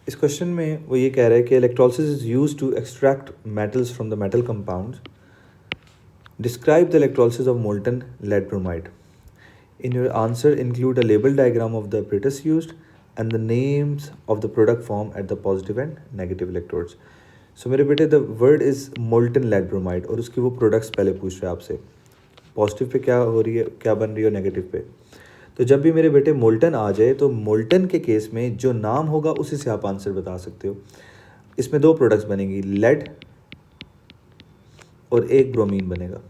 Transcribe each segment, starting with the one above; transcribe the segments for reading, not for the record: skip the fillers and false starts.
इस क्वेश्चन में वो ये कह रहा है कि electrolysis is used to extract metals from the metal compounds. Describe the electrolysis of molten lead bromide. In your answer, include a label diagram of the apparatus used and the names of the product form at the positive and negative electrodes. So मेरे बेटे the word is molten lead bromide और उसकी वो products पहले पूछ रहे हैं आपसे. पॉजिटिव पे क्या हो रही है, क्या बन रही है, और नेगेटिव पे. तो जब भी मेरे बेटे मोल्टन आ जाए तो मोल्टन के केस में जो नाम होगा उसी से आप आंसर बता सकते हो. इसमें दो प्रोडक्ट्स बनेंगी, लेड और एक ब्रोमीन बनेगा.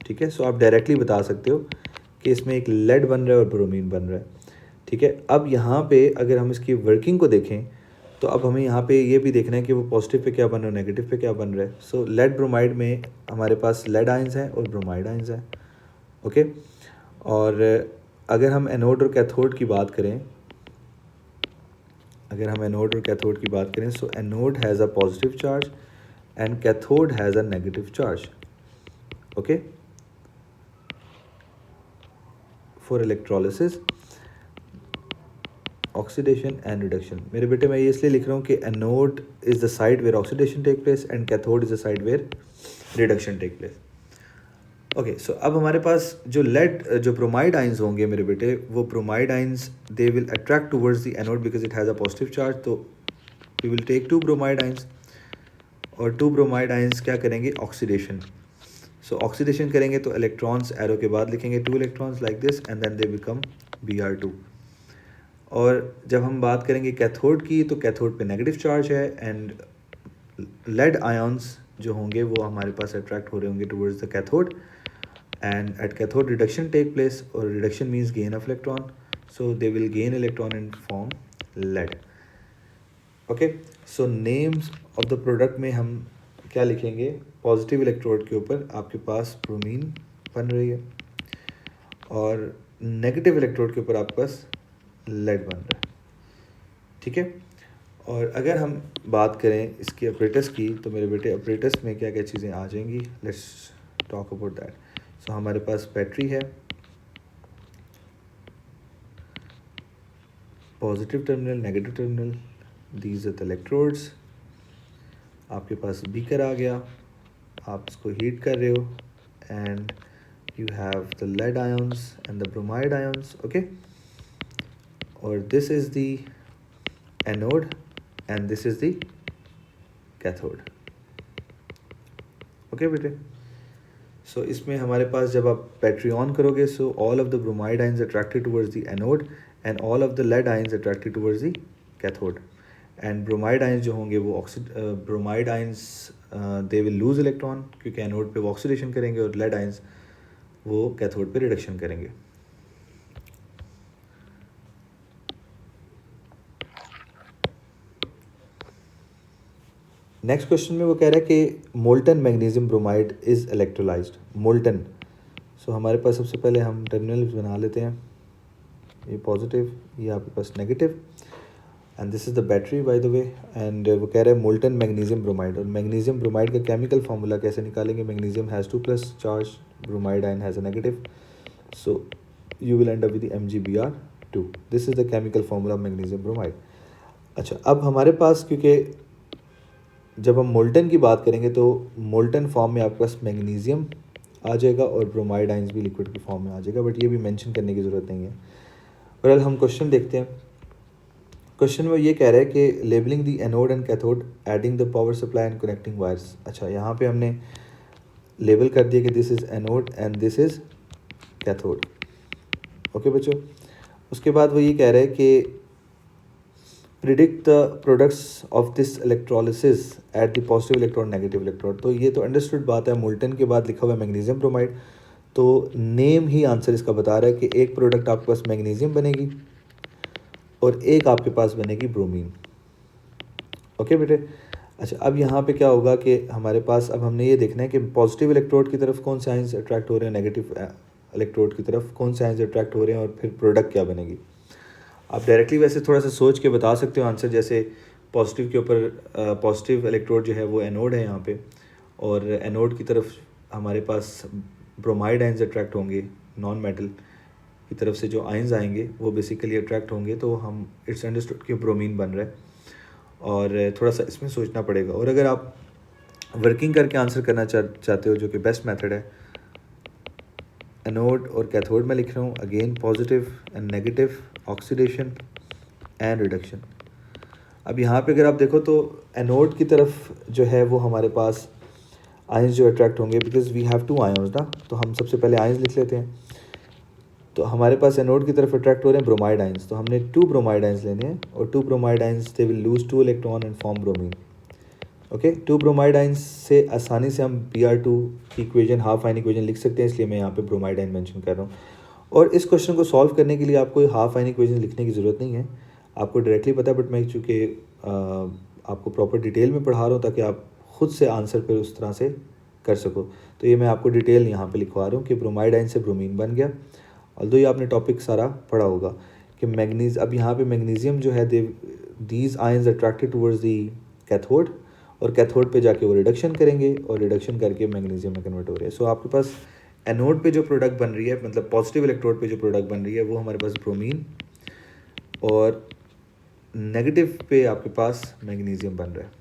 ठीक है, सो आप डायरेक्टली बता सकते हो कि इसमें एक लेड बन रहा है और ब्रोमीन बन रहा है. ठीक है, अब यहाँ पे अगर हम इसकी वर्किंग को देखें तो अब हमें यहाँ पे ये भी देखना है कि वो पॉजिटिव पे क्या बन रहा है, नेगेटिव पे क्या बन रहा है. सो लेड ब्रोमाइड में हमारे पास लेड आयंस हैं और ब्रोमाइड आयंस हैं. ओके, और अगर हम एनोड और कैथोड की बात करें, so anode has a positive charge and cathode has a negative charge. Okay, for electrolysis, oxidation and reduction. मेरे बेटे मैं ये इसलिए लिख रहा हूँ कि anode is the side where oxidation take place and cathode is the side where reduction take place. Okay, so अब हमारे पास जो ब्रोमाइड आइंस होंगे मेरे बेटे, वो bromide ions they will attract towards the anode because it has a positive charge. तो we will take 2 bromide ions और 2 bromide ions क्या करेंगे, ऑक्सीडेशन. सो ऑक्सीडेशन करेंगे तो इलेक्ट्रॉन्स एरो के बाद लिखेंगे 2 electrons like this and then they become Br2. और जब हम बात करेंगे कैथोड की तो कैथोड पे नेगेटिव चार्ज है एंड लेड आयंस जो होंगे वो हमारे पास अट्रैक्ट हो रहे होंगे towards the cathode and at cathode reduction take place और reduction means gain of electron. So they will gain electron and form lead. Okay, so names of the product में हम क्या लिखेंगे, पॉजिटिव इलेक्ट्रोड के ऊपर आपके पास ब्रोमीन बन रही है और नेगेटिव इलेक्ट्रोड के ऊपर आपके पास लेड बन रहा है. ठीक है, और अगर हम बात करें इसकी ऑपरेटर्स की तो मेरे बेटे ऑपरेटर्स में क्या क्या चीज़ें आ जाएंगी, let's talk about that. So हमारे पास बैटरी है, positive terminal, negative terminal, these are the electrodes. आपके पास बीकर आ गया, आप इसको हीट कर रहे हो and you have the lead ions and the bromide ions. Okay, or this is the anode and this is the cathode. Okay बेटे, so इसमें हमारे पास जब आप बैटरी ऑन करोगे so all of the bromide ions attracted towards the anode and all of the lead ions attracted towards the cathode. and bromide ions जो होंगे वो bromide ions they will lose electron क्योंकि anode पे वो oxidation करेंगे और lead ions वो cathode पे रिडक्शन करेंगे. नेक्स्ट क्वेश्चन में वो कह रहा है कि molten magnesium bromide is electrolysed. Molten, so हमारे पास सबसे पहले हम टर्मिनल्स बना लेते हैं, ये पॉजिटिव, ये आपके पास negative and this is the battery by the way. And वो कह रहा है मोल्टन मैग्नीशियम ब्रोमाइड, और मैग्नीशियम ब्रोमाइड का केमिकल फार्मूला कैसे निकालेंगे, magnesium has 2+ charge, bromide ion has a negative, so you will end up with the MgBr2. this is the chemical formula of magnesium bromide. अच्छा, अब हमारे पास क्योंकि जब हम मोल्टन की बात करेंगे तो मोल्टन फॉर्म में आपके पास मैग्नीशियम आ जाएगा और ब्रोमाइड आइंस भी लिक्विड की फॉर्म में आ जाएगा, बट ये भी मेंशन करने की ज़रूरत नहीं है. बहरहाल हम क्वेश्चन देखते हैं. क्वेश्चन में ये कह रहा है कि labelling the anode and cathode, adding the power supply and connecting wires. अच्छा, यहाँ पे हमने लेबल कर दिया कि this is anode and this is cathode. Okay बच्चों, उसके बाद वो ये कह रहे हैं कि predict the products of this electrolysis at the positive electrode, negative electrode. तो ये तो अंडरस्टूड बात है, मोल्टन के बाद लिखा हुआ है मैग्नीशियम ब्रोमाइड, तो नेम ही आंसर इसका बता रहा है कि एक प्रोडक्ट आपके पास मैग्नीशियम बनेगी और एक आपके पास बनेगी ब्रोमीन. ओके बेटे, अच्छा, अब यहाँ पे क्या होगा कि हमारे पास अब हमने ये देखना है कि पॉजिटिव इलेक्ट्रोड की तरफ कौन से आयंस अट्रैक्ट हो रहे हैं, नेगेटिव इलेक्ट्रोड की तरफ कौन से आयंस अट्रैक्ट हो रहे हैं और फिर प्रोडक्ट क्या बनेगी. आप डायरेक्टली वैसे थोड़ा सा सोच के बता सकते हो आंसर, जैसे पॉजिटिव के ऊपर पॉजिटिव इलेक्ट्रोड जो है वो एनोड है यहाँ पे, और एनोड की तरफ हमारे पास ब्रोमाइड आयंस अट्रैक्ट होंगे, नॉन मेटल की तरफ से जो आयंस आएंगे वो बेसिकली अट्रैक्ट होंगे, तो हम इट्स अंडरस्टूड कि ब्रोमीन बन रहा है. और थोड़ा सा इसमें सोचना पड़ेगा। और अगर आप वर्किंग करके आंसर करना चाहते हो, जो कि बेस्ट मेथड है, एनोड और कैथोड में लिख रहा हूँ, again positive and negative, oxidation and reduction. अब यहाँ पे अगर आप देखो तो एनोड की तरफ जो है वो हमारे पास आयंस जो अट्रैक्ट होंगे, बिकॉज वी हैव 2 आयंस ना, तो हम सबसे पहले आयंस लिख लेते हैं। तो हमारे पास एनोड की तरफ अट्रैक्ट हो रहे हैं ब्रोमाइड आयंस, तो हमने 2 ब्रोमाइड आयंस लेने हैं, और 2 bromide ions they will lose 2 electron and form bromine. Okay, 2 bromide ions से आसानी से हम Br2 की इक्वेशन, हाफ आयन इक्वेशन लिख सकते हैं, इसलिए मैं यहाँ पे ब्रोमाइड आयन मेंशन कर रहा हूँ। और इस क्वेश्चन को सॉल्व करने के लिए आपको हाफ आयन इक्वेशन लिखने की ज़रूरत नहीं है, आपको डायरेक्टली पता है, बट मैं चूँकि आपको प्रॉपर डिटेल में पढ़ा रहा हूँ ताकि आप खुद से आंसर फिर उस तरह से कर सको, तो ये मैं आपको डिटेल यहाँ पे लिखवा रहा हूँ कि ब्रोमाइड आयन से ब्रोमीन बन गया। ऑल्दो ये आपने टॉपिक सारा पढ़ा होगा कि मैग्नीज, अब यहाँ पे मैग्नीशियम जो है these ions attracted towards the cathode, और कैथोड पे जाके वो रिडक्शन करेंगे और रिडक्शन करके मैग्नीशियम में कन्वर्ट हो रही है। सो आपके पास एनोड पे जो प्रोडक्ट बन रही है, मतलब पॉजिटिव इलेक्ट्रोड पे जो प्रोडक्ट बन रही है, वो हमारे पास ब्रोमीन, और नेगेटिव पे आपके पास मैग्नीशियम बन रहा है।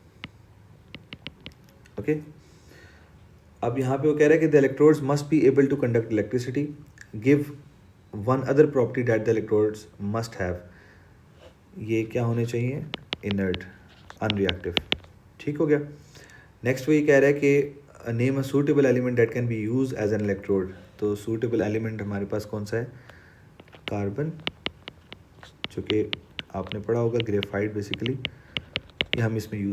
ओके, अब यहाँ पे वो कह रहा है कि the electrodes must be able to conduct electricity, give one other property that the electrodes must have. ये क्या होने चाहिए? Inert, unreactive. ठीक हो गया। नेक्स्ट वो ये कह रहा है कि name a suitable element that can be use as an electrode. तो सूटेबल एलिमेंट हमारे पास कौन सा है? कार्बन, जो कि आपने पढ़ा होगा, ग्रेफाइट बेसिकली, ये हम इसमें यूज